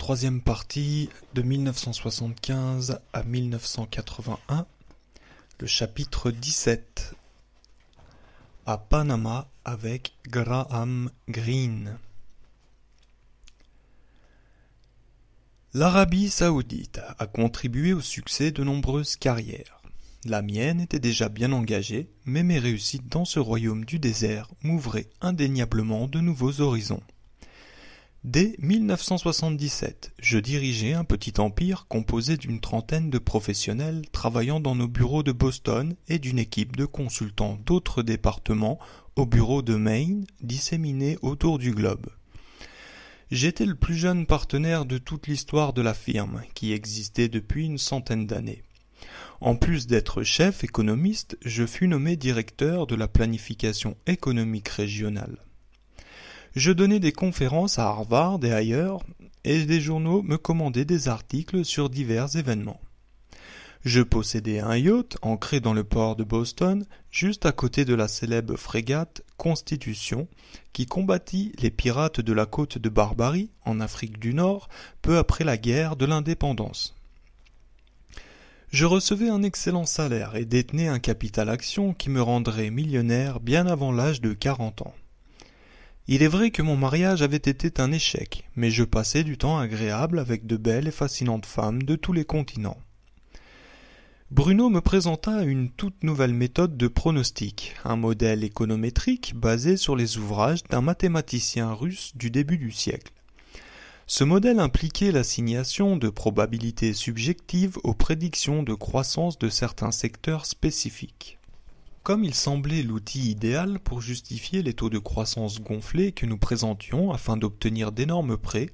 troisième partie de 1975 à 1981, le chapitre 17, à Panama avec Graham Greene. L'Arabie saoudite a contribué au succès de nombreuses carrières. La mienne était déjà bien engagée, mais mes réussites dans ce royaume du désert m'ouvraient indéniablement de nouveaux horizons. Dès 1977, je dirigeais un petit empire composé d'une trentaine de professionnels travaillant dans nos bureaux de Boston et d'une équipe de consultants d'autres départements au bureau de Maine disséminés autour du globe. J'étais le plus jeune partenaire de toute l'histoire de la firme, qui existait depuis une centaine d'années. En plus d'être chef économiste, je fus nommé directeur de la planification économique régionale. Je donnais des conférences à Harvard et ailleurs, et des journaux me commandaient des articles sur divers événements. Je possédais un yacht ancré dans le port de Boston, juste à côté de la célèbre frégate Constitution, qui combattit les pirates de la côte de Barbarie, en Afrique du Nord, peu après la guerre de l'indépendance. Je recevais un excellent salaire et détenais un capital action qui me rendrait millionnaire bien avant l'âge de 40 ans. Il est vrai que mon mariage avait été un échec, mais je passais du temps agréable avec de belles et fascinantes femmes de tous les continents. Bruno me présenta une toute nouvelle méthode de pronostic, un modèle économétrique basé sur les ouvrages d'un mathématicien russe du début du siècle. Ce modèle impliquait l'assignation de probabilités subjectives aux prédictions de croissance de certains secteurs spécifiques. Comme il semblait l'outil idéal pour justifier les taux de croissance gonflés que nous présentions afin d'obtenir d'énormes prêts,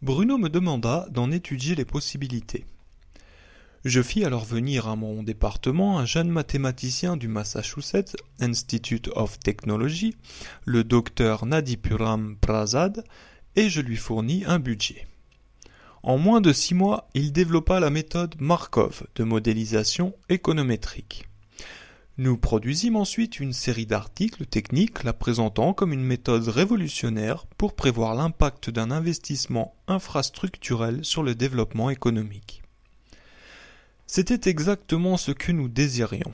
Bruno me demanda d'en étudier les possibilités. Je fis alors venir à mon département un jeune mathématicien du Massachusetts Institute of Technology, le docteur Nadipuram Prasad, et je lui fournis un budget. En moins de 6 mois, il développa la méthode Markov de modélisation économétrique. Nous produisîmes ensuite une série d'articles techniques la présentant comme une méthode révolutionnaire pour prévoir l'impact d'un investissement infrastructurel sur le développement économique. C'était exactement ce que nous désirions.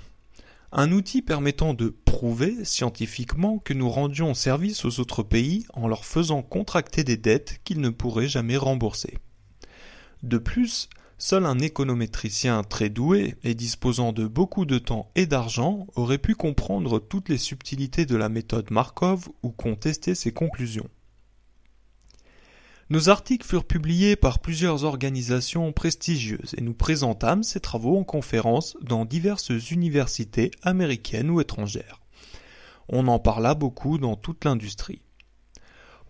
Un outil permettant de prouver scientifiquement que nous rendions service aux autres pays en leur faisant contracter des dettes qu'ils ne pourraient jamais rembourser. De plus, seul un économétricien très doué et disposant de beaucoup de temps et d'argent aurait pu comprendre toutes les subtilités de la méthode Markov ou contester ses conclusions. Nos articles furent publiés par plusieurs organisations prestigieuses et nous présentâmes ces travaux en conférences dans diverses universités américaines ou étrangères. On en parla beaucoup dans toute l'industrie.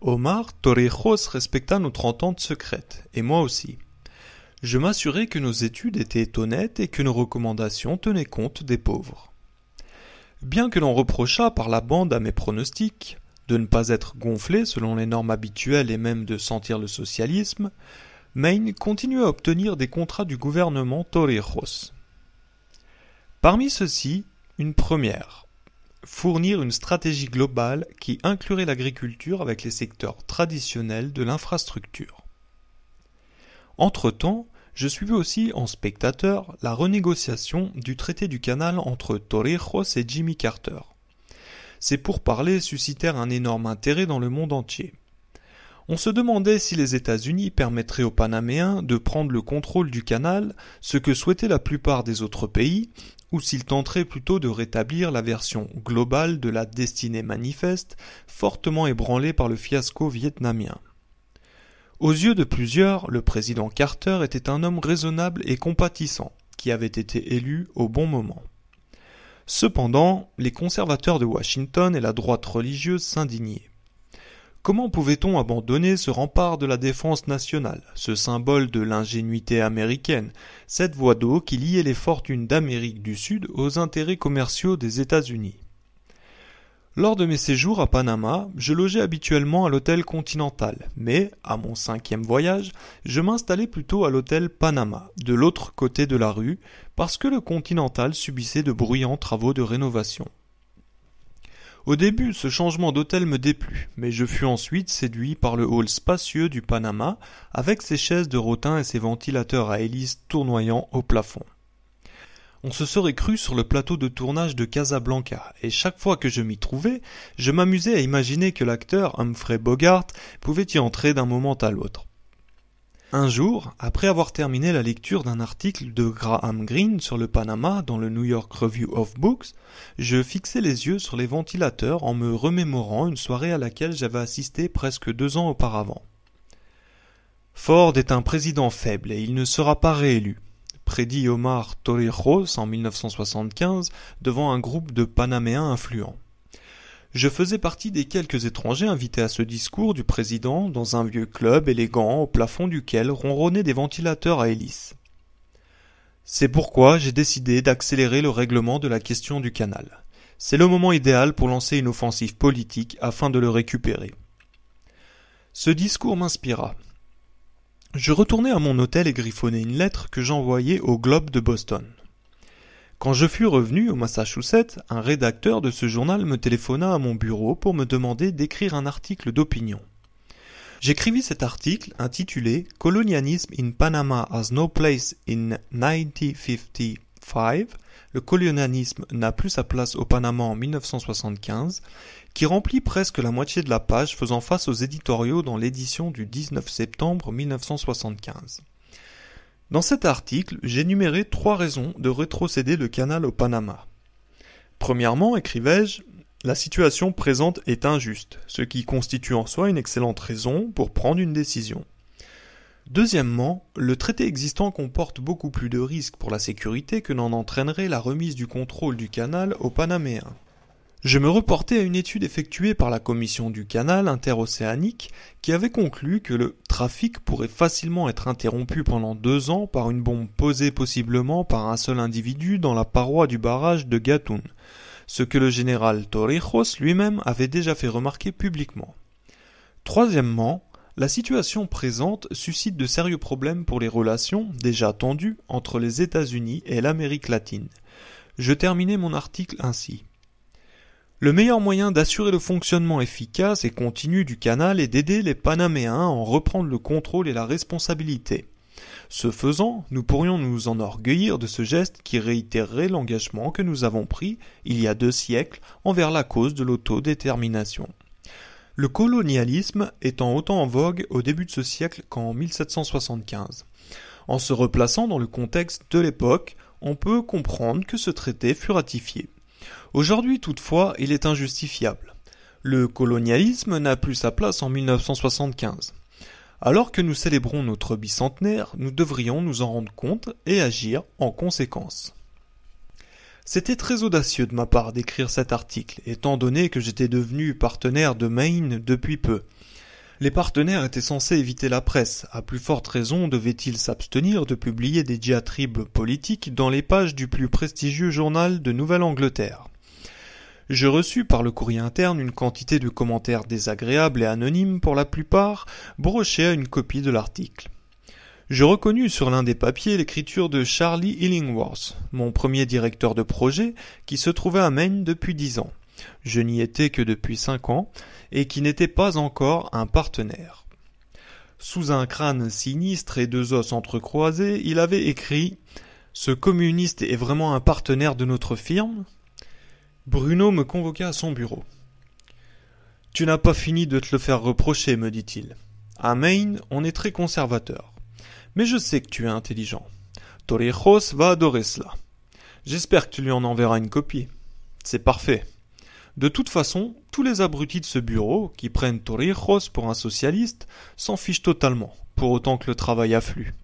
Omar Torrijos respecta notre entente secrète, et moi aussi. Je m'assurai que nos études étaient honnêtes et que nos recommandations tenaient compte des pauvres. Bien que l'on reprochât par la bande à mes pronostics de ne pas être gonflés selon les normes habituelles et même de sentir le socialisme, Maine continua à obtenir des contrats du gouvernement Torrijos. Parmi ceux-ci, une première, fournir une stratégie globale qui inclurait l'agriculture avec les secteurs traditionnels de l'infrastructure. Entre-temps, je suivais aussi en spectateur la renégociation du traité du canal entre Torrijos et Jimmy Carter. Ces pourparlers suscitèrent un énorme intérêt dans le monde entier. On se demandait si les États-Unis permettraient aux Panaméens de prendre le contrôle du canal, ce que souhaitaient la plupart des autres pays, ou s'ils tenteraient plutôt de rétablir la version globale de la destinée manifeste, fortement ébranlée par le fiasco vietnamien. Aux yeux de plusieurs, le président Carter était un homme raisonnable et compatissant, qui avait été élu au bon moment. Cependant, les conservateurs de Washington et la droite religieuse s'indignaient. Comment pouvait-on abandonner ce rempart de la défense nationale, ce symbole de l'ingénuité américaine, cette voie d'eau qui liait les fortunes d'Amérique du Sud aux intérêts commerciaux des États-Unis? Lors de mes séjours à Panama, je logeais habituellement à l'hôtel Continental, mais, à mon 5e voyage, je m'installais plutôt à l'hôtel Panama, de l'autre côté de la rue, parce que le Continental subissait de bruyants travaux de rénovation. Au début, ce changement d'hôtel me déplut, mais je fus ensuite séduit par le hall spacieux du Panama, avec ses chaises de rotin et ses ventilateurs à hélice tournoyant au plafond. On se serait cru sur le plateau de tournage de Casablanca, et chaque fois que je m'y trouvais, je m'amusais à imaginer que l'acteur Humphrey Bogart pouvait y entrer d'un moment à l'autre. Un jour, après avoir terminé la lecture d'un article de Graham Greene sur le Panama dans le New York Review of Books, je fixai les yeux sur les ventilateurs en me remémorant une soirée à laquelle j'avais assisté presque 2 ans auparavant. Ford est un président faible et il ne sera pas réélu, prédit Omar Torrijos en 1975 devant un groupe de Panaméens influents. Je faisais partie des quelques étrangers invités à ce discours du président dans un vieux club élégant au plafond duquel ronronnaient des ventilateurs à hélice. C'est pourquoi j'ai décidé d'accélérer le règlement de la question du canal. C'est le moment idéal pour lancer une offensive politique afin de le récupérer. Ce discours m'inspira. Je retournai à mon hôtel et griffonnai une lettre que j'envoyai au Globe de Boston. Quand je fus revenu au Massachusetts, un rédacteur de ce journal me téléphona à mon bureau pour me demander d'écrire un article d'opinion. J'écrivis cet article intitulé « Colonialism in Panama has no place in 1955 », le colonialisme n'a plus sa place au Panama en 1975, qui remplit presque la moitié de la page faisant face aux éditoriaux dans l'édition du 19 septembre 1975. Dans cet article, j'énumérai 3 raisons de rétrocéder le canal au Panama. Premièrement, écrivais-je, la situation présente est injuste, ce qui constitue en soi une excellente raison pour prendre une décision. Deuxièmement, le traité existant comporte beaucoup plus de risques pour la sécurité que n'en entraînerait la remise du contrôle du canal aux Panaméens. Je me reportais à une étude effectuée par la commission du canal interocéanique qui avait conclu que le trafic pourrait facilement être interrompu pendant 2 ans par une bombe posée possiblement par un seul individu dans la paroi du barrage de Gatun, ce que le général Torrijos lui-même avait déjà fait remarquer publiquement. Troisièmement, la situation présente suscite de sérieux problèmes pour les relations, déjà tendues, entre les États-Unis et l'Amérique latine. Je terminai mon article ainsi. Le meilleur moyen d'assurer le fonctionnement efficace et continu du canal est d'aider les Panaméens à en reprendre le contrôle et la responsabilité. Ce faisant, nous pourrions nous enorgueillir de ce geste qui réitérerait l'engagement que nous avons pris, il y a 2 siècles, envers la cause de l'autodétermination. Le colonialisme étant autant en vogue au début de ce siècle qu'en 1775. En se replaçant dans le contexte de l'époque, on peut comprendre que ce traité fut ratifié. Aujourd'hui toutefois, il est injustifiable. Le colonialisme n'a plus sa place en 1975. Alors que nous célébrons notre bicentenaire, nous devrions nous en rendre compte et agir en conséquence. C'était très audacieux de ma part d'écrire cet article, étant donné que j'étais devenu partenaire de Maine depuis peu. Les partenaires étaient censés éviter la presse, à plus forte raison devaient-ils s'abstenir de publier des diatribes politiques dans les pages du plus prestigieux journal de Nouvelle-Angleterre. Je reçus par le courrier interne une quantité de commentaires désagréables et anonymes pour la plupart, brochés à une copie de l'article. Je reconnus sur l'un des papiers l'écriture de Charlie Illingworth, mon premier directeur de projet, qui se trouvait à Maine depuis 10 ans. Je n'y étais que depuis 5 ans, et qui n'était pas encore un partenaire. Sous un crâne sinistre et 2 os entrecroisés, il avait écrit « Ce communiste est vraiment un partenaire de notre firme ?» Bruno me convoqua à son bureau. « Tu n'as pas fini de te le faire reprocher, me dit-il. À Maine, on est très conservateur. Mais je sais que tu es intelligent. Torrijos va adorer cela. J'espère que tu lui en enverras une copie. C'est parfait. De toute façon, tous les abrutis de ce bureau, qui prennent Torrijos pour un socialiste, s'en fichent totalement, pour autant que le travail afflue. »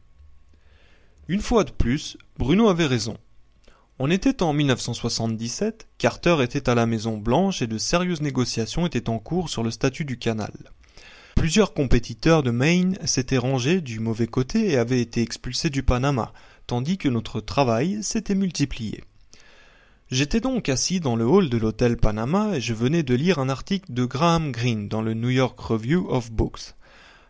Une fois de plus, Bruno avait raison. On était en 1977, Carter était à la Maison Blanche et de sérieuses négociations étaient en cours sur le statut du canal. Plusieurs compétiteurs de Maine s'étaient rangés du mauvais côté et avaient été expulsés du Panama, tandis que notre travail s'était multiplié. J'étais donc assis dans le hall de l'hôtel Panama et je venais de lire un article de Graham Greene dans le New York Review of Books.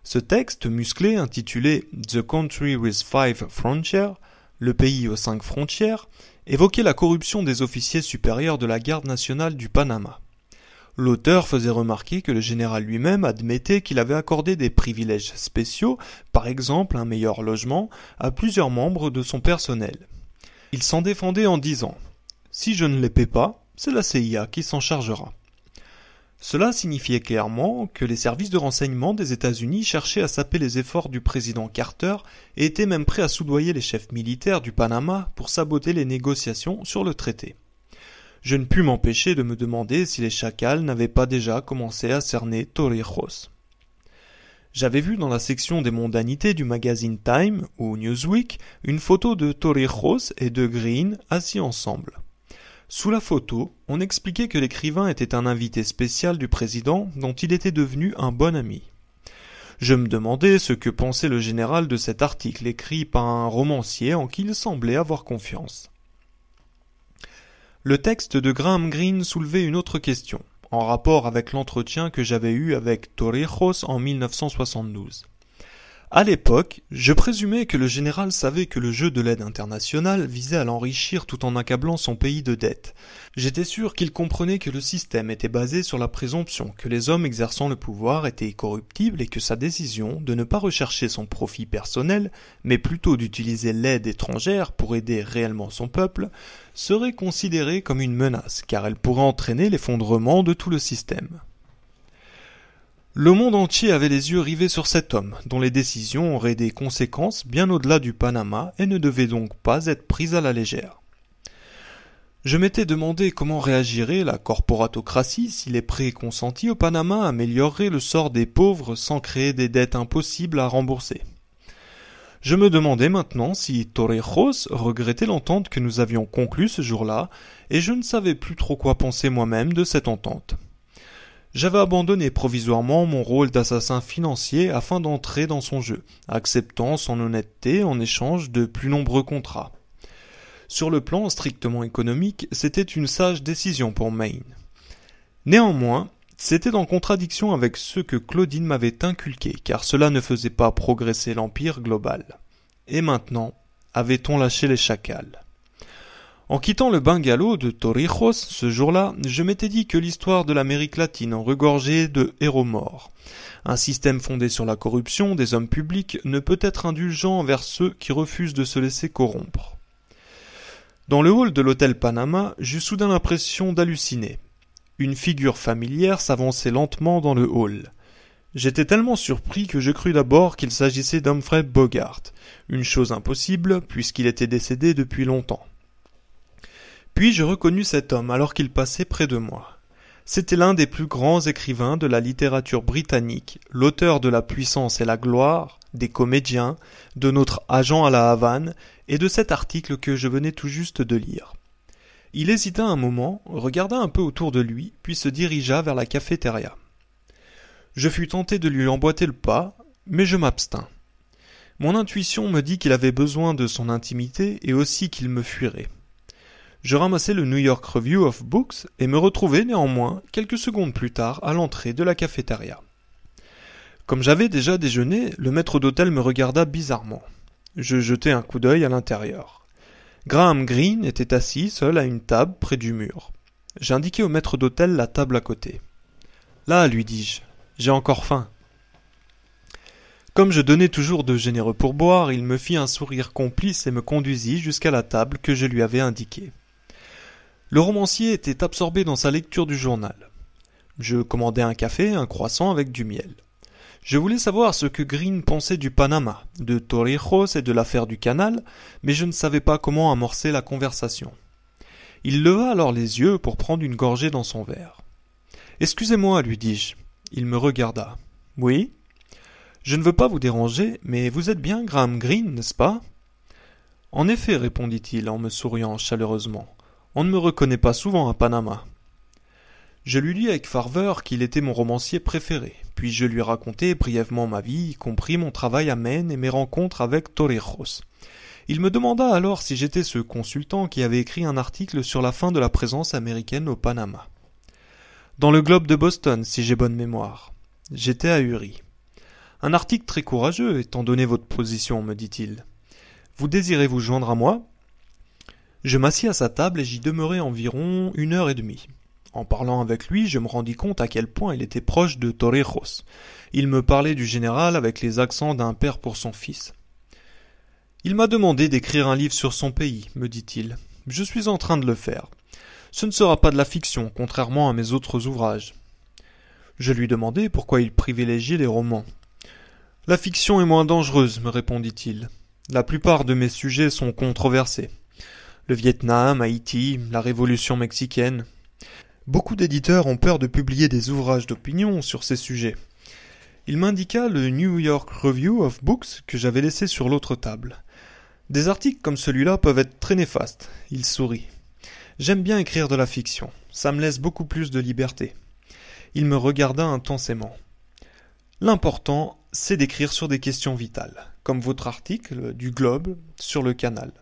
Ce texte musclé intitulé « The Country with 5 Frontiers », le pays aux 5 frontières, évoquait la corruption des officiers supérieurs de la garde nationale du Panama. L'auteur faisait remarquer que le général lui-même admettait qu'il avait accordé des privilèges spéciaux, par exemple un meilleur logement, à plusieurs membres de son personnel. Il s'en défendait en disant « Si je ne les paie pas, c'est la CIA qui s'en chargera ». Cela signifiait clairement que les services de renseignement des États-Unis cherchaient à saper les efforts du président Carter et étaient même prêts à soudoyer les chefs militaires du Panama pour saboter les négociations sur le traité. Je ne pus m'empêcher de me demander si les chacals n'avaient pas déjà commencé à cerner Torrijos. J'avais vu dans la section des mondanités du magazine Time ou Newsweek une photo de Torrijos et de Greene assis ensemble. Sous la photo, on expliquait que l'écrivain était un invité spécial du président dont il était devenu un bon ami. Je me demandais ce que pensait le général de cet article écrit par un romancier en qui il semblait avoir confiance. Le texte de Graham Greene soulevait une autre question, en rapport avec l'entretien que j'avais eu avec Torrijos en 1972. À l'époque, je présumais que le général savait que le jeu de l'aide internationale visait à l'enrichir tout en accablant son pays de dettes. J'étais sûr qu'il comprenait que le système était basé sur la présomption que les hommes exerçant le pouvoir étaient corruptibles et que sa décision de ne pas rechercher son profit personnel, mais plutôt d'utiliser l'aide étrangère pour aider réellement son peuple, serait considérée comme une menace, car elle pourrait entraîner l'effondrement de tout le système. Le monde entier avait les yeux rivés sur cet homme, dont les décisions auraient des conséquences bien au-delà du Panama et ne devaient donc pas être prises à la légère. Je m'étais demandé comment réagirait la corporatocratie si les prêts consentis au Panama amélioreraient le sort des pauvres sans créer des dettes impossibles à rembourser. Je me demandais maintenant si Torrijos regrettait l'entente que nous avions conclue ce jour-là, et je ne savais plus trop quoi penser moi-même de cette entente. J'avais abandonné provisoirement mon rôle d'assassin financier afin d'entrer dans son jeu, acceptant son honnêteté en échange de plus nombreux contrats. Sur le plan strictement économique, c'était une sage décision pour Maine. Néanmoins, c'était en contradiction avec ce que Claudine m'avait inculqué, car cela ne faisait pas progresser l'empire global. Et maintenant, avait-on lâché les chacals ? En quittant le bungalow de Torrijos ce jour-là, je m'étais dit que l'histoire de l'Amérique latine regorgeait de héros morts. Un système fondé sur la corruption des hommes publics ne peut être indulgent envers ceux qui refusent de se laisser corrompre. Dans le hall de l'hôtel Panama, j'eus soudain l'impression d'halluciner. Une figure familière s'avançait lentement dans le hall. J'étais tellement surpris que je crus d'abord qu'il s'agissait d'Humphrey Bogart, une chose impossible puisqu'il était décédé depuis longtemps. Puis je reconnus cet homme alors qu'il passait près de moi. C'était l'un des plus grands écrivains de la littérature britannique, l'auteur de La puissance et la gloire, des Comédiens, de Notre agent à la Havane et de cet article que je venais tout juste de lire. Il hésita un moment, regarda un peu autour de lui, puis se dirigea vers la cafétéria. Je fus tenté de lui emboîter le pas, mais je m'abstins. Mon intuition me dit qu'il avait besoin de son intimité et aussi qu'il me fuirait. Je ramassai le New York Review of Books et me retrouvai néanmoins quelques secondes plus tard à l'entrée de la cafétéria. Comme j'avais déjà déjeuné, le maître d'hôtel me regarda bizarrement. Je jetai un coup d'œil à l'intérieur. Graham Greene était assis seul à une table près du mur. J'indiquai au maître d'hôtel la table à côté. « Là, lui dis-je, j'ai encore faim. » Comme je donnais toujours de généreux pourboires, il me fit un sourire complice et me conduisit jusqu'à la table que je lui avais indiquée. Le romancier était absorbé dans sa lecture du journal. Je commandai un café et un croissant avec du miel. Je voulais savoir ce que Greene pensait du Panama, de Torrijos et de l'affaire du canal, mais je ne savais pas comment amorcer la conversation. Il leva alors les yeux pour prendre une gorgée dans son verre. « Excusez-moi, lui dis-je. » Il me regarda. « Oui ? Je ne veux pas vous déranger, mais vous êtes bien Graham Greene, n'est-ce pas ? » « En effet, répondit-il en me souriant chaleureusement. On ne me reconnaît pas souvent à Panama. » Je lui dis avec ferveur qu'il était mon romancier préféré, puis je lui racontai brièvement ma vie, y compris mon travail à Maine et mes rencontres avec Torrijos. Il me demanda alors si j'étais ce consultant qui avait écrit un article sur la fin de la présence américaine au Panama. Dans le Globe de Boston, si j'ai bonne mémoire. J'étais ahuri. Un article très courageux, étant donné votre position, me dit-il. Vous désirez vous joindre à moi ? Je m'assis à sa table et j'y demeurai environ 1h30. En parlant avec lui, je me rendis compte à quel point il était proche de Torrijos. Il me parlait du général avec les accents d'un père pour son fils. Il m'a demandé d'écrire un livre sur son pays, me dit-il. Je suis en train de le faire. Ce ne sera pas de la fiction, contrairement à mes autres ouvrages. Je lui demandai pourquoi il privilégiait les romans. La fiction est moins dangereuse, me répondit-il. La plupart de mes sujets sont controversés. Le Vietnam, Haïti, la Révolution mexicaine. Beaucoup d'éditeurs ont peur de publier des ouvrages d'opinion sur ces sujets. Il m'indiqua le New York Review of Books que j'avais laissé sur l'autre table. Des articles comme celui-là peuvent être très néfastes. Il sourit. J'aime bien écrire de la fiction. Ça me laisse beaucoup plus de liberté. Il me regarda intensément. L'important, c'est d'écrire sur des questions vitales, comme votre article du Globe sur le canal.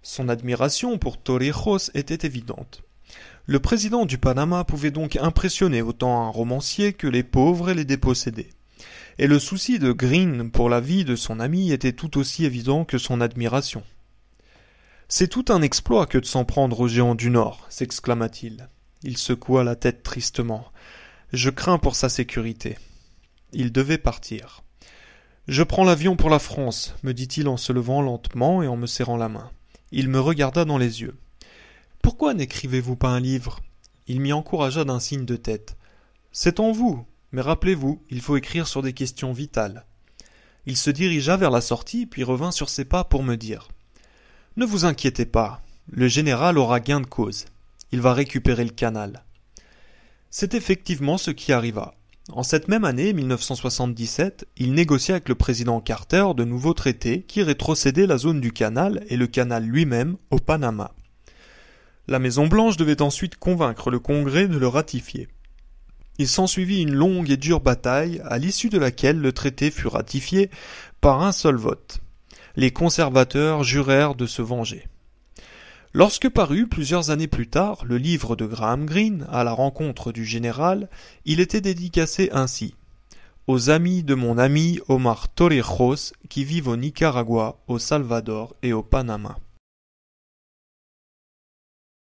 Son admiration pour Torrijos était évidente. Le président du Panama pouvait donc impressionner autant un romancier que les pauvres et les dépossédés. Et le souci de Greene pour la vie de son ami était tout aussi évident que son admiration. « C'est tout un exploit que de s'en prendre aux géants du Nord, » s'exclama-t-il. Il secoua la tête tristement. « Je crains pour sa sécurité. » Il devait partir. « Je prends l'avion pour la France, » me dit-il en se levant lentement et en me serrant la main. Il me regarda dans les yeux. « Pourquoi n'écrivez-vous pas un livre ?» Il m'y encouragea d'un signe de tête. « C'est en vous, mais rappelez-vous, il faut écrire sur des questions vitales. » Il se dirigea vers la sortie, puis revint sur ses pas pour me dire « Ne vous inquiétez pas, le général aura gain de cause. Il va récupérer le canal. » C'est effectivement ce qui arriva. En cette même année, 1977, il négocia avec le président Carter de nouveaux traités qui rétrocédaient la zone du canal et le canal lui-même au Panama. La Maison-Blanche devait ensuite convaincre le Congrès de le ratifier. Il s'ensuivit une longue et dure bataille, à l'issue de laquelle le traité fut ratifié par un seul vote. Les conservateurs jurèrent de se venger. Lorsque parut, plusieurs années plus tard, le livre de Graham Greene, à la rencontre du général, il était dédicacé ainsi. Aux amis de mon ami Omar Torrijos, qui vivent au Nicaragua, au Salvador et au Panama.